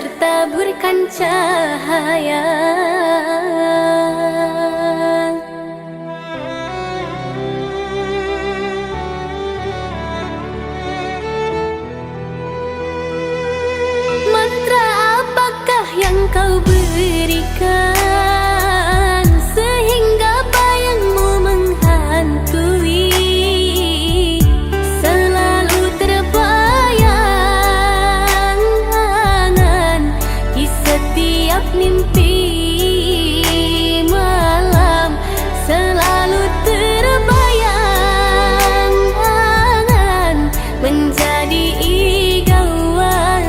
bertaburkan cahaya. Mantra apakah yang kau berikan sehingga bayangmu menghantui? Selalu terbayang di setiap mimpi malam, selalu terbayang menjadi igauan.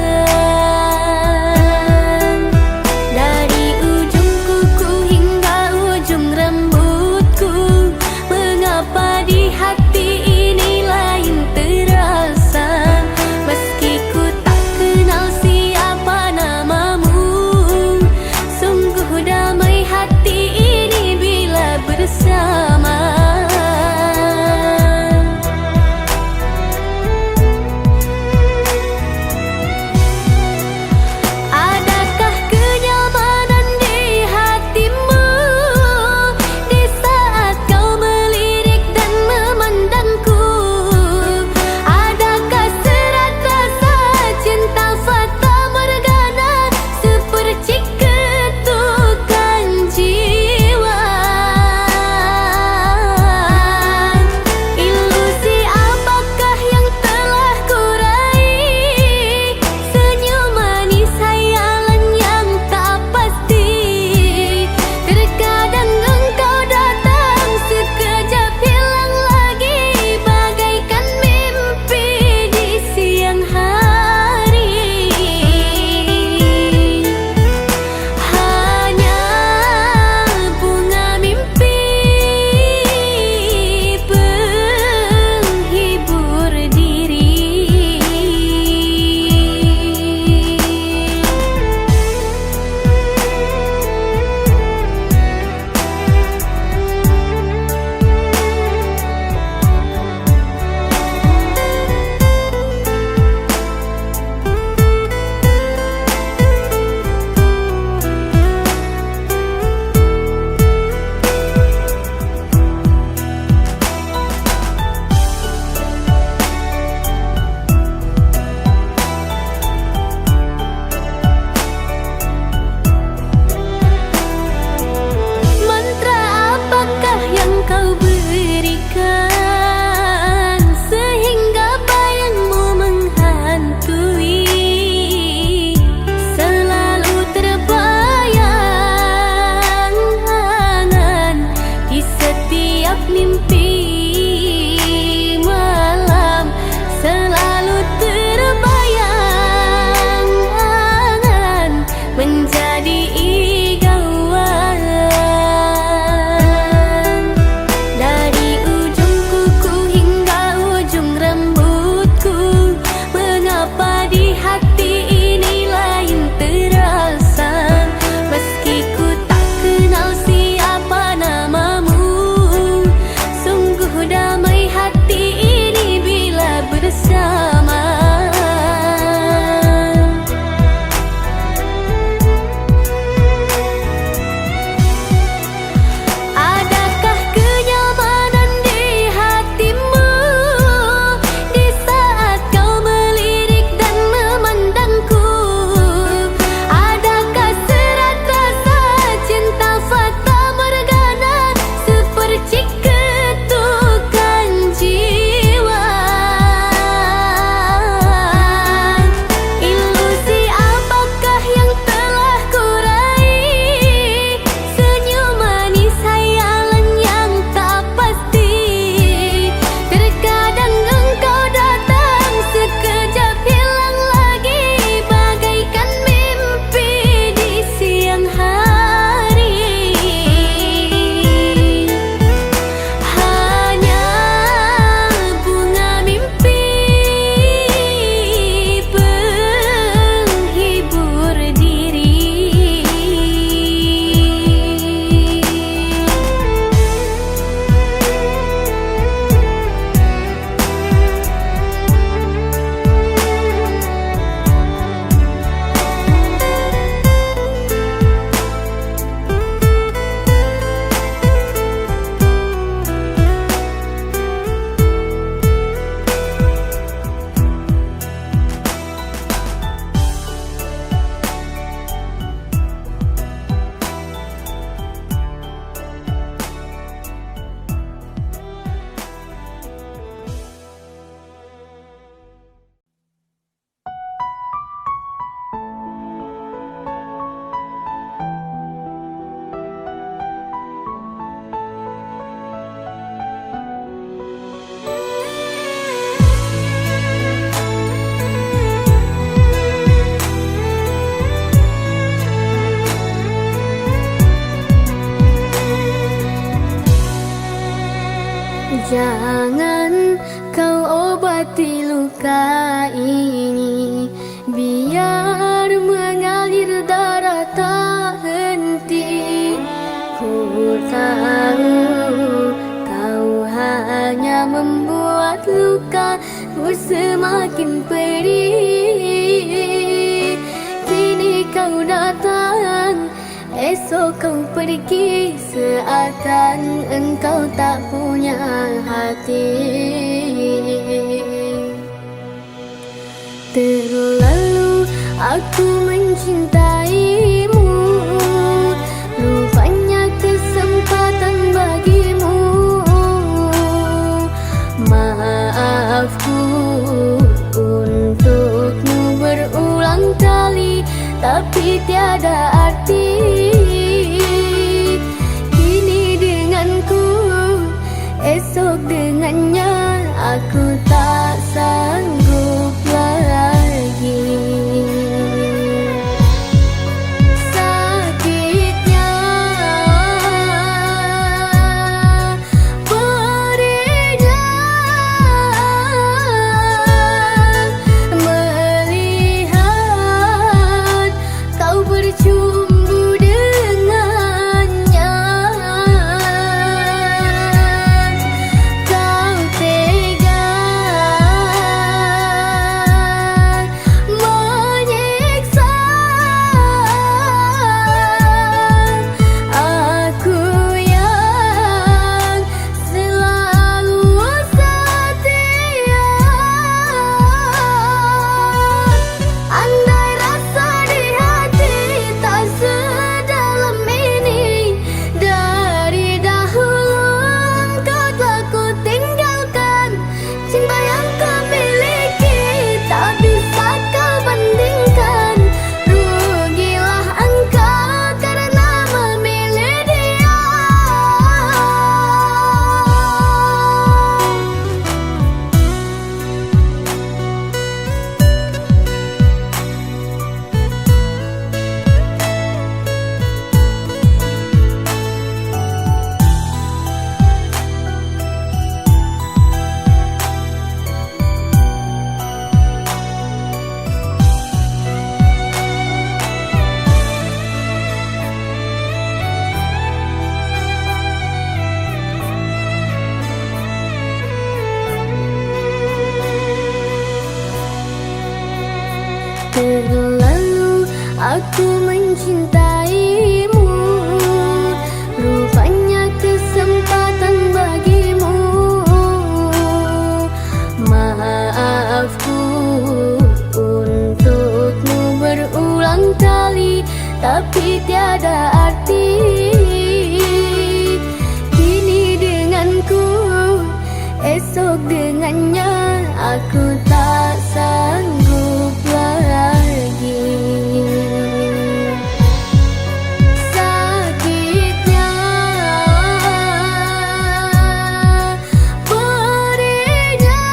Dari ujung kuku hingga ujung rambutku, mengapa di hati ini lain terasa? Meski ku tak kenal siapa namamu, sungguh damai hati ini bila bersama. Adakah kenyamanan di hatimu di saat kau melirik dan memandangku? Adakah serat rasa cinta fata morgana seperti ketukan jiwa? Ilusi apakah yang telah kurai? Senyum manis hayalan yang tak pasti. Terkadang engkau datang sekejap hilang lagi, bagaikan mimpi di siang hari. Hanya bunga mimpi penghibur diri. Mantra apakah yang kau berikan sehingga bayangmu menghantui? Selalu terbayang di setiap mimpi malam, selalu terbayang menjadi igauan. Dari ujung kuku hingga ujung rambutku, mengapa di hati ini lain terasa? Meski ku tak kenal siapa namamu, Jangan kau obati luka ini, biar mengalir darah tak henti. Ku tahu kau hanya membuat lukaku semakin perih. Kini kau datang, esok kau pergi, seakan engkau tak punya hati. Terlalu aku mencintaimu, rupanya kesempatan bagimu. Maafku untukmu berulang kali, tapi tiada arti. Kini denganku, esok dengannya, aku tak sanggup lagi. Sakitnya, perihnya, melihat kau bercumbu dengannya. Kau tega menyiksa aku yang selalu setia. Andai rasa di hati tak sedalam ini, dari dahulu engkau telah ku tinggalkan. Cinta yang kau miliki tak bisa kau bandingkan. Rugilah engkau karena memilih dia. Terlalu aku mencintaimu, rupanya kesempatan bagimu. Maafku untukmu berulang kali, tapi tiada arti. Kini denganku, esok dengannya, aku tak sanggup lagi. Sakitnya, perihnya,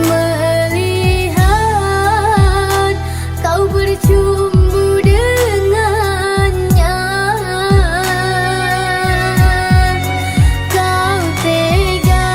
melihat kau bercumbu dengannya. Kau tega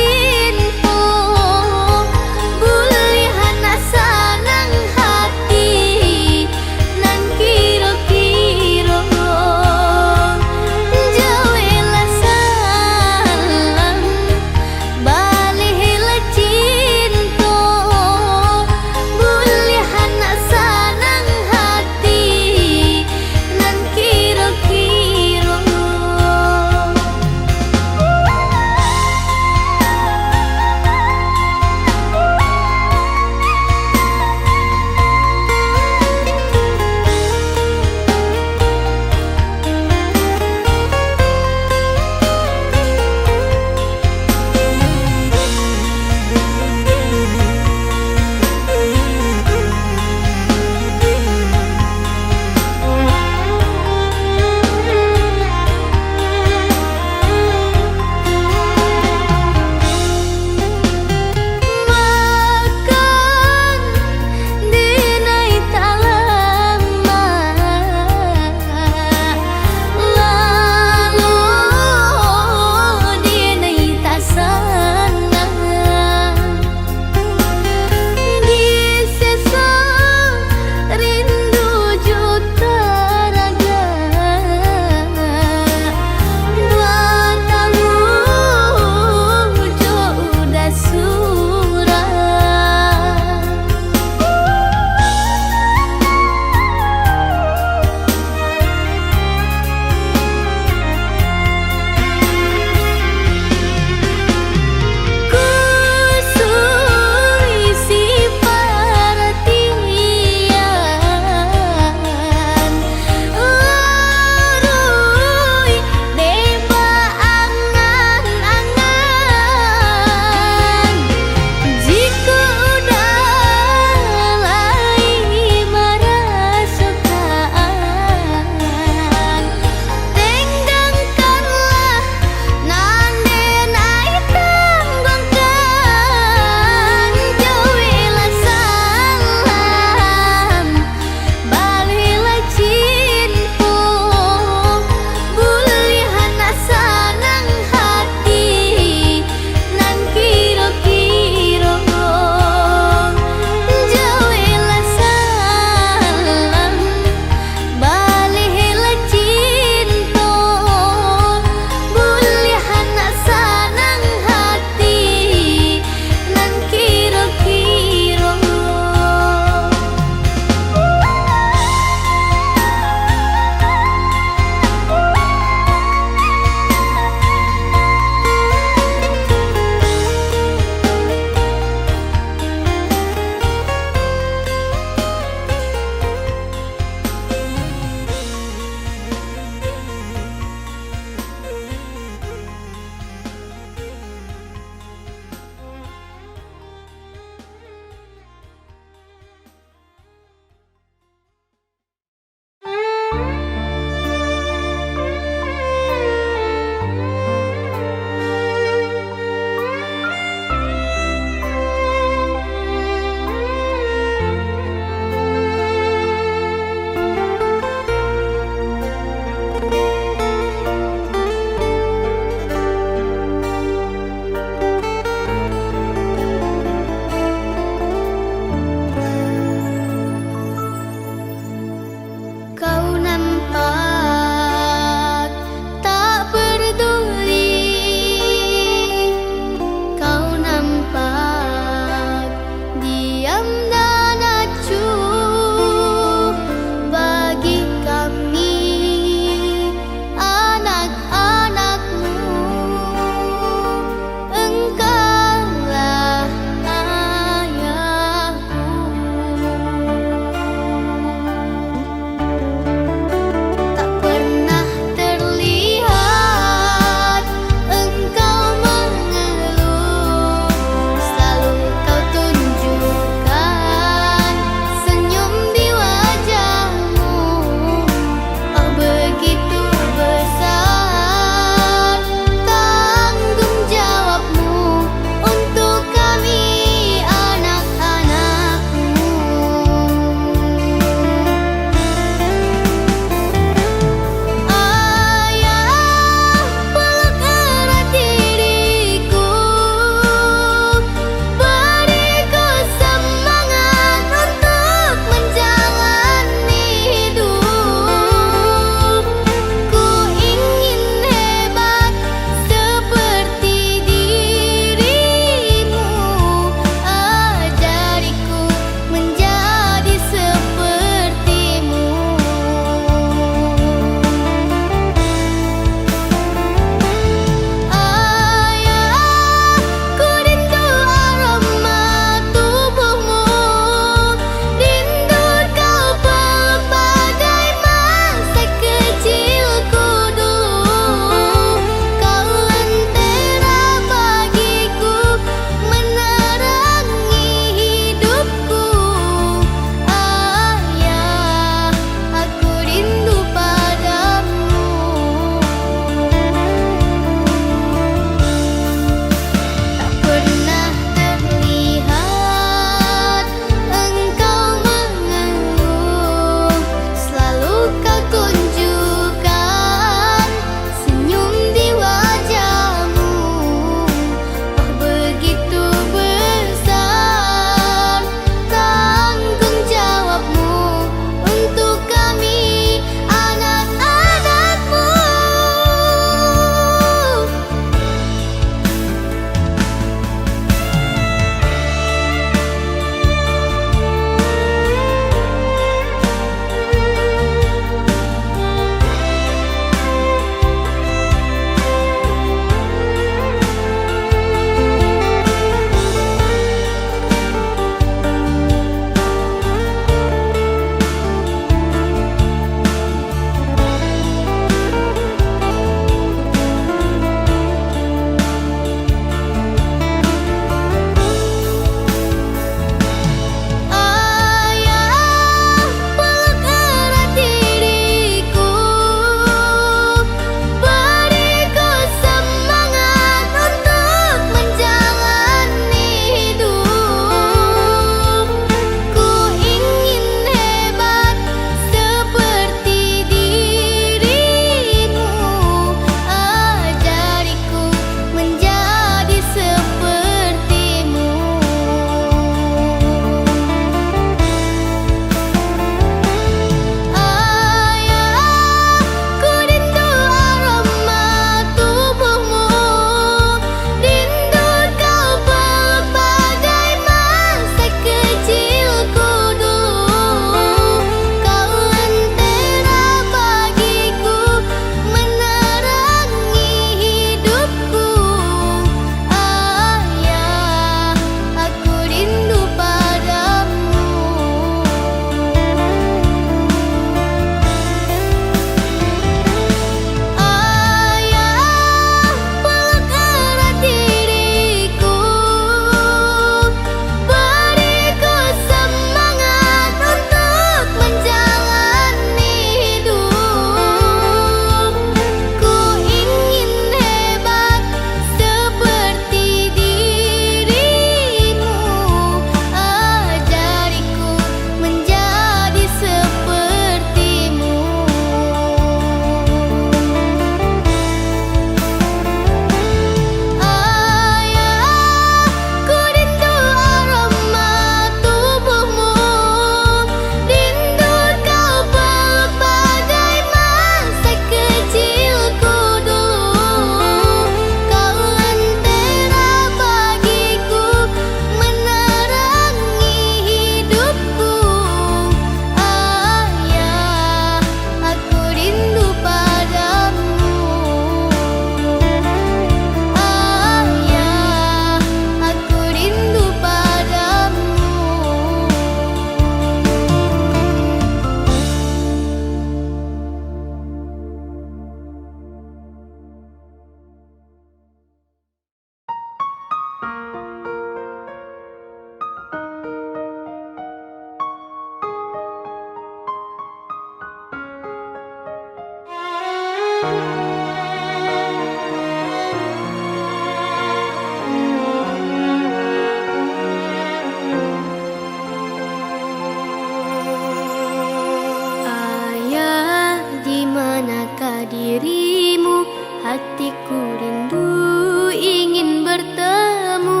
dirimu, hatiku rindu ingin bertemu.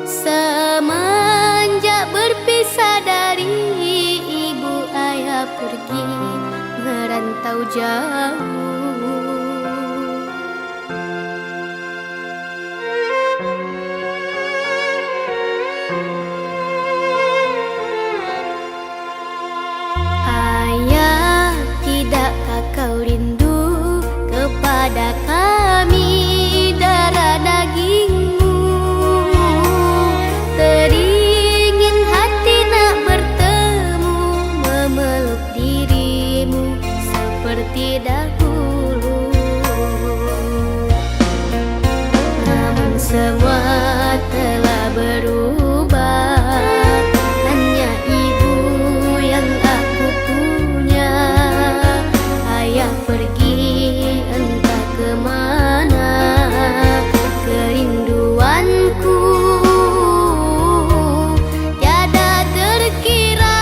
Semenjak berpisah dari ibu ayah pergi merantau jauh. Ayah, tidakkah kau rindu kepada kami, darah dagingmu? Teringin hati nak bertemu, memeluk dirimu seperti dahulu. Namun semua telah berubah, hanya ibu yang aku punya. Ayah pergi entah kemana, kerinduanku tiada terkira.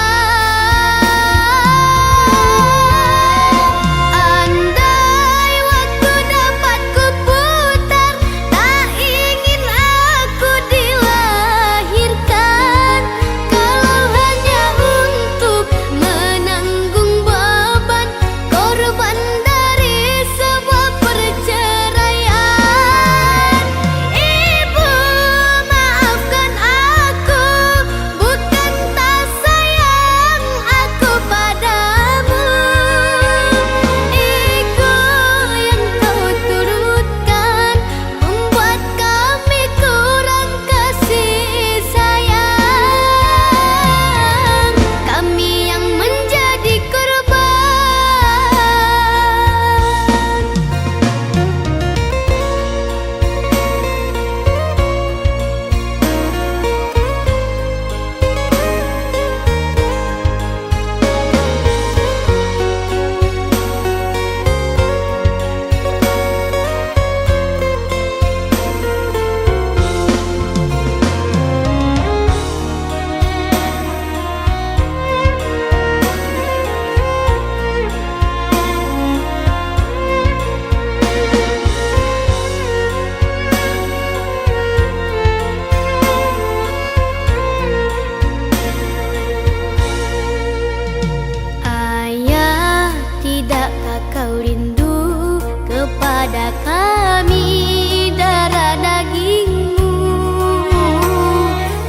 Andai waktu dapat kuputar, tak ingin aku dilahirkan. Kalau hanya untuk menanggung beban korban dari sebuah perceraian. Ibu, maafkan aku, bukan tak sayang aku padamu. Ego yang kau turutkan membuat kami kurang kasih sayang. Kami yang menjadi korban. Ayah, tidakkah kau rindu kepada kami, darah dagingmu?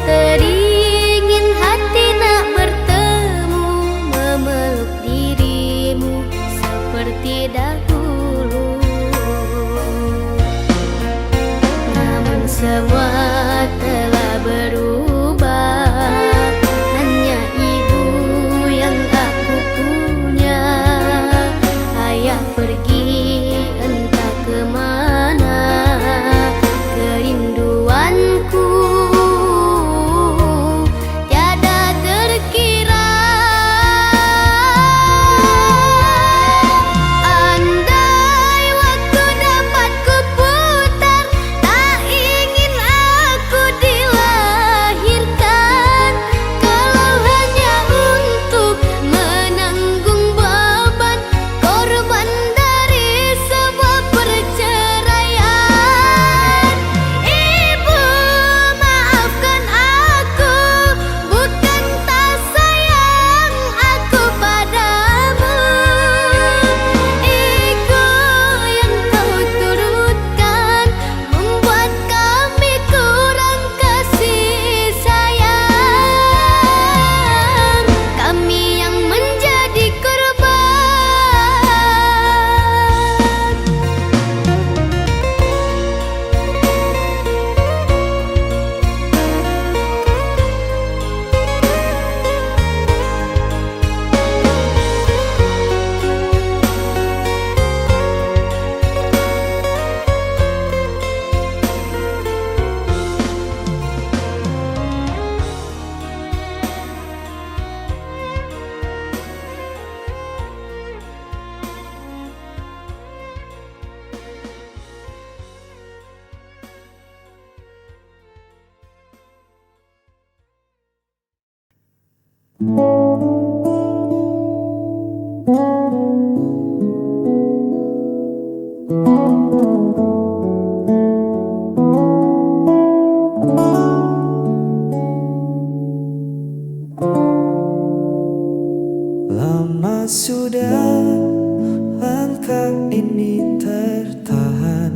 Teringin hati nak bertemu, memeluk dirimu seperti dahulu. Namun semua telah berubah, hanya ibu yang aku punya. Ayah pergi entah kemana, kerinduanku tiada terkira. Andai waktu dapat kuputar, tak ingin aku dilahirkan. Kalau hanya untuk menanggung beban korban dari sebuah perceraian. Ibu, maafkan aku, bukan tak sayang aku padamu. Ego yang kau turutkan membuat kami kurang kasih sayang. Kami yang menjadi korban. lama sudah langkah ini tertahan,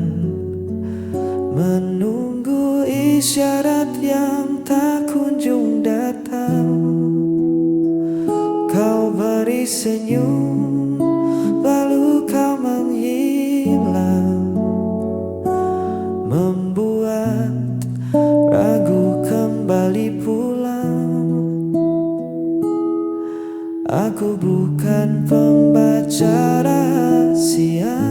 menunggu isyarat yang tak kunjung datang. Kau beri senyum, lalu kau menghilang, membuat ragu kembali pulang. Aku bukan pembaca rahasia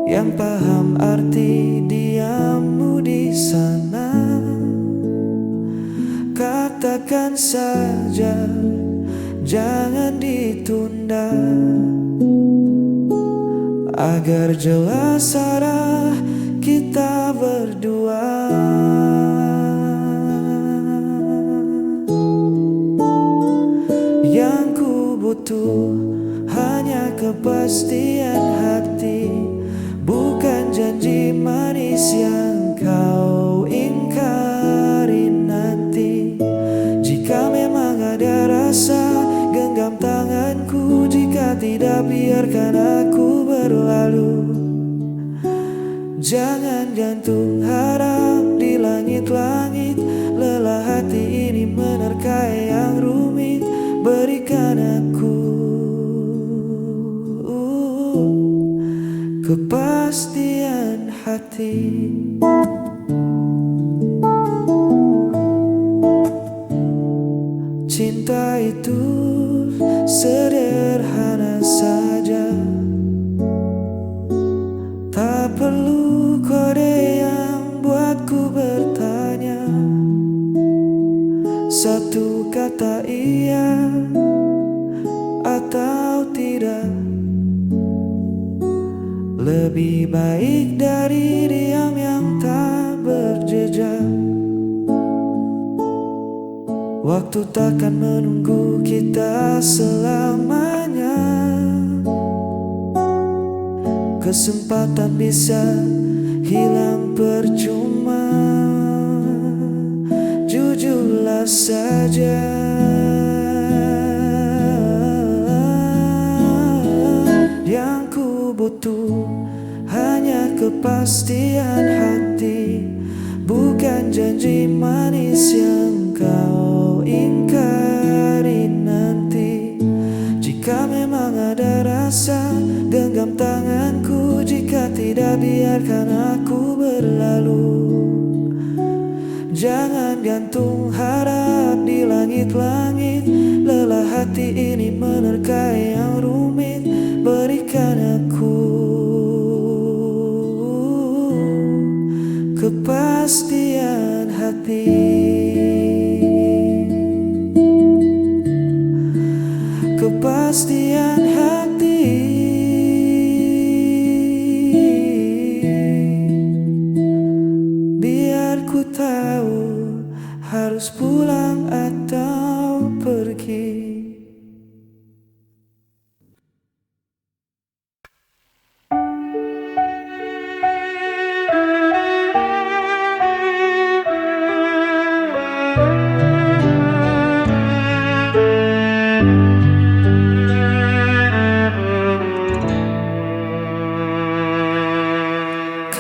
yang paham arti diammu di sana. Katakan saja, jangan ditunda, agar jelas arah kita berdua. Yang ku butuh hanya kepastian hati, bukan janji manis yang kau ingkari nanti. Jika memang ada rasa, genggam tanganku. Jika tidak, biarkan aku berlalu. Jangan gantung harap di langit-langit. Lelah hati ini menerka yang rumit. Berikan aku kepastian hati. Cinta itu sederhana saja, tak perlu kode yang buatku bertanya. Satu kata iya atau tidak, lebih baik dari diam yang tak berjejak. Waktu takkan menunggu kita selamanya. Kesempatan bisa hilang percuma. Jujurlah saja, yang ku butuh hanya kepastian hati, bukan janji manis yang kau ingkari nanti. Jika memang ada rasa, genggam tanganku. Jika tidak, biarkan aku berlalu. Jangan gantung harap di langit-langit. Lelah hati ini menerka yang rumit. Berikan aku kepastian hati. Kepastian hati. Biar ku tahu harus pulang atau pergi.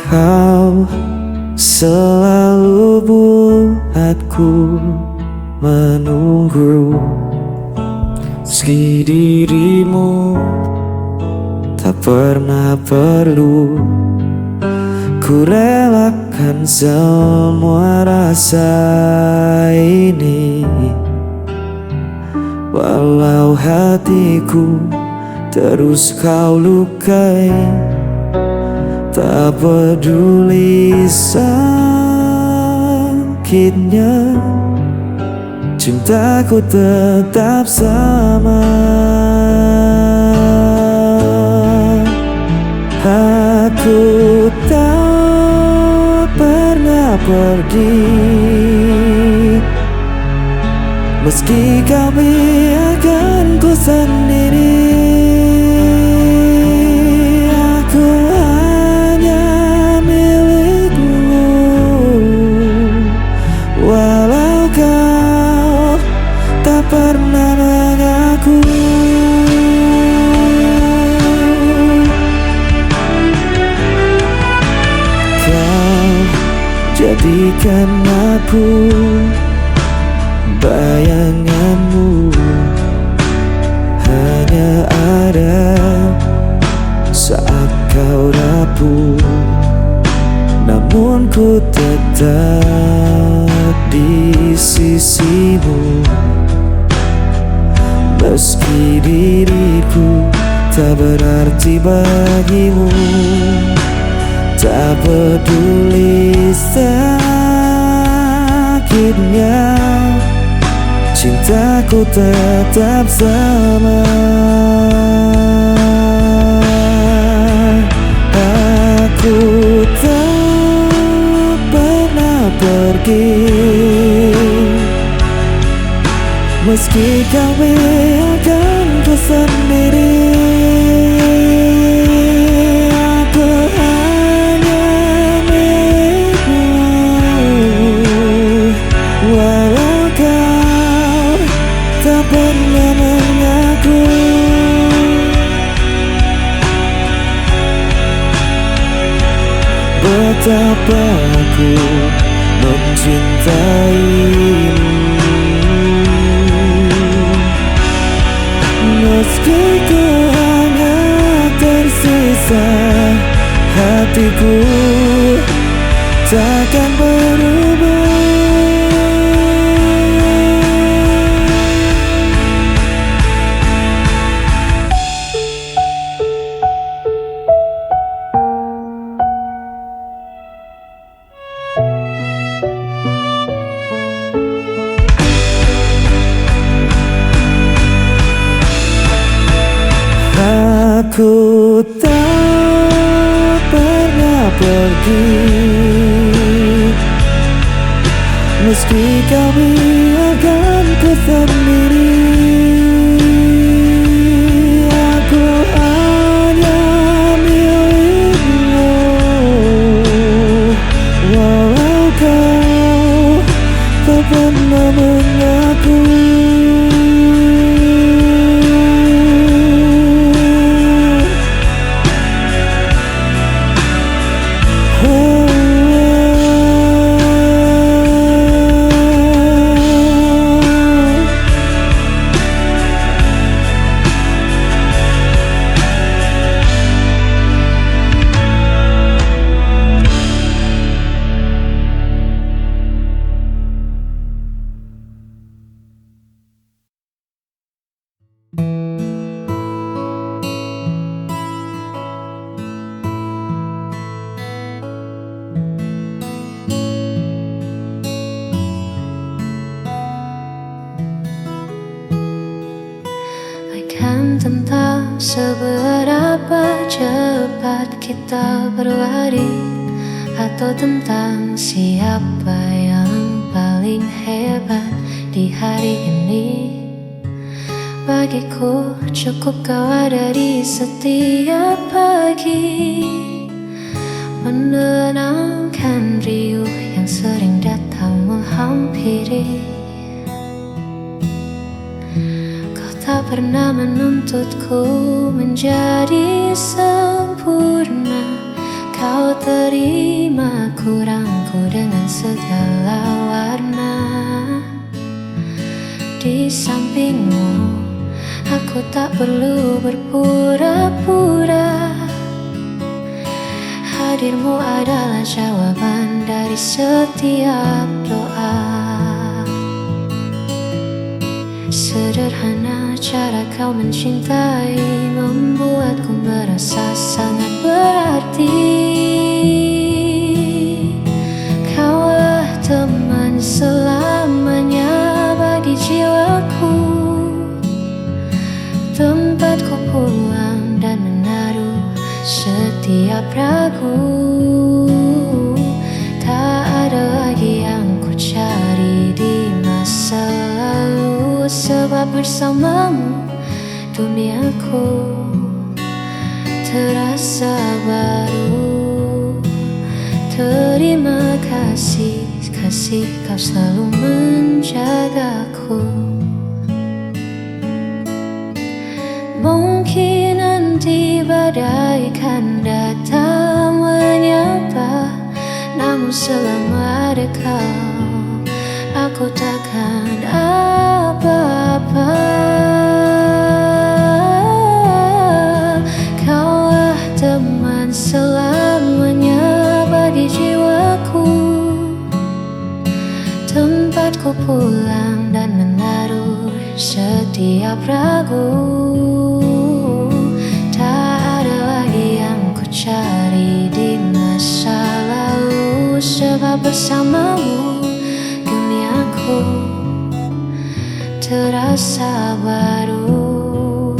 Kau selalu buatku menunggu, meski dirimu tak pernah perlu. Ku relakan semua rasa ini, walau hatiku terus kau lukai. Tak peduli sakitnya, cintaku tetap sama. Aku tak pernah pergi, meski kau biarkan ku sendiri. Aku hanya milikmu, walau kau tak pernah hatiku. Bayanganmu hanya ada saat kau rapuh, namun ku tetap di sisimu. Meski diriku tak berarti bagimu, tak peduli sakitnya, cintaku tetap sama. Aku tak pernah pergi, meski kau biarkan ku sendiri. Aku hanya milikmu, walau kau tak pernah mengaku. Betapa aku mencintaimu, meski ku hanya tersisa, hatiku takkan berubah. Aku tak pernah pergi, meski kau biarkan ku sendiri. Aku hanya milikmu, walau kau tak pernah mengaku. Kan tentang seberapa cepat kita berlari, atau tentang siapa yang paling hebat di hari ini. Bagiku cukup kau ada di setiap pagi, menenangkan riuh yang sering datang menghampiri. Tak pernah menuntutku menjadi sempurna, kau terima kurangku dengan segala warna. Di sampingmu, aku tak perlu berpura-pura. Hadirmu adalah jawaban dari setiap doa. Sederhana cara kau mencintai, membuatku merasa sangat berarti. Kaulah teman selamanya bagi jiwaku, tempatku pulang dan menaruh setiap ragu. Tak ada lagi yang ku cari di masa lalu, sebab bersamamu duniaku terasa baru. Terima kasih, kasih kau selalu menjagaku. Mungkin nanti badai kan datang menyapa, namun selama ada kau, Aku takkan apa-apa. Kaulah teman selamanya bagi jiwaku, tempatku pulang dan menaruh setiap ragu. Tak ada lagi yang ku cari di masa lalu, sebab bersamamu duniaku terasa baru.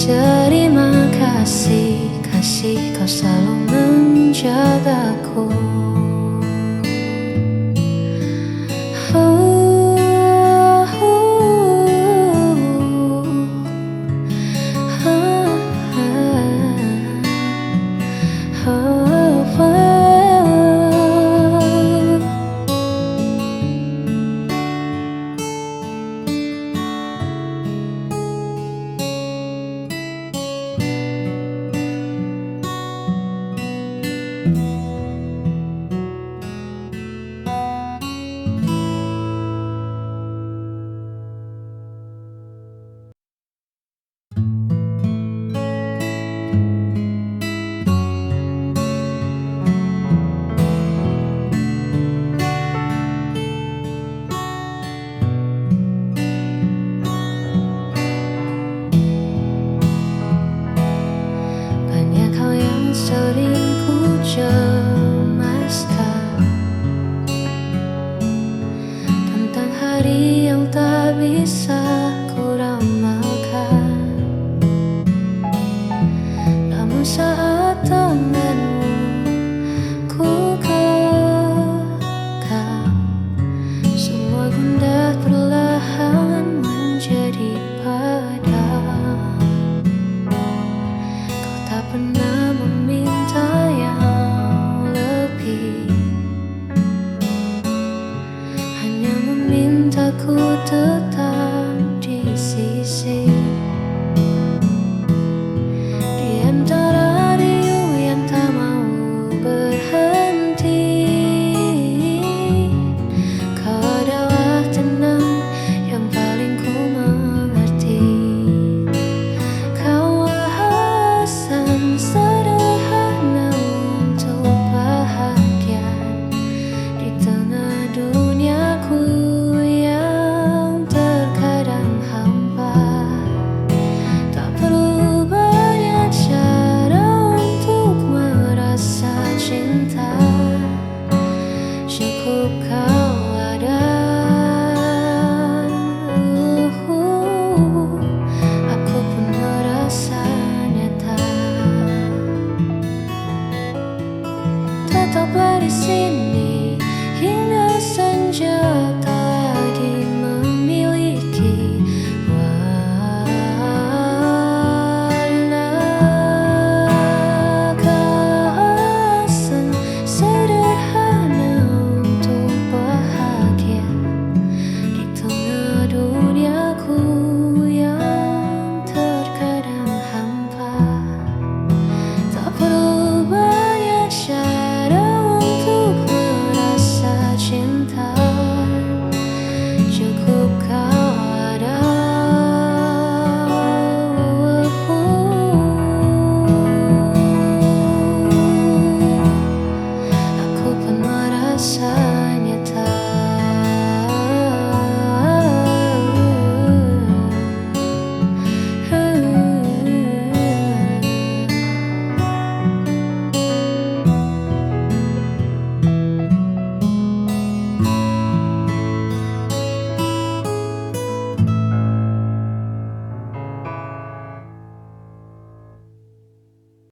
Terima kasih, kasih kau selalu menjagaku. Sering ku cemaskan tentang hari yang tak bisa ku ramalkan. Namun saat tanganmu ku genggam, semua gundah perlahan menjadi padam. Kau tak pernah meminta yang lebih, hanya memintaku tetap di sisi. Di antara riuh yang tak mau berhenti, kau adalah tenang yang paling ku mengerti. Kau alasan sederhana untuk bahagia di tengah duniaku yang terkadang hampa. Tak perlu banyak cara untuk merasa cinta, cukup kau ada. Aku pun merasa nyata. Tetaplah di sini hingga senja tak lagi memiliki warna. Alasan sederhana untuk bahagia di tengah duniaku yang terkadang hampa. Tak perlu banyak cara untuk merasa cinta, cukup kau ada. Aku pun merasa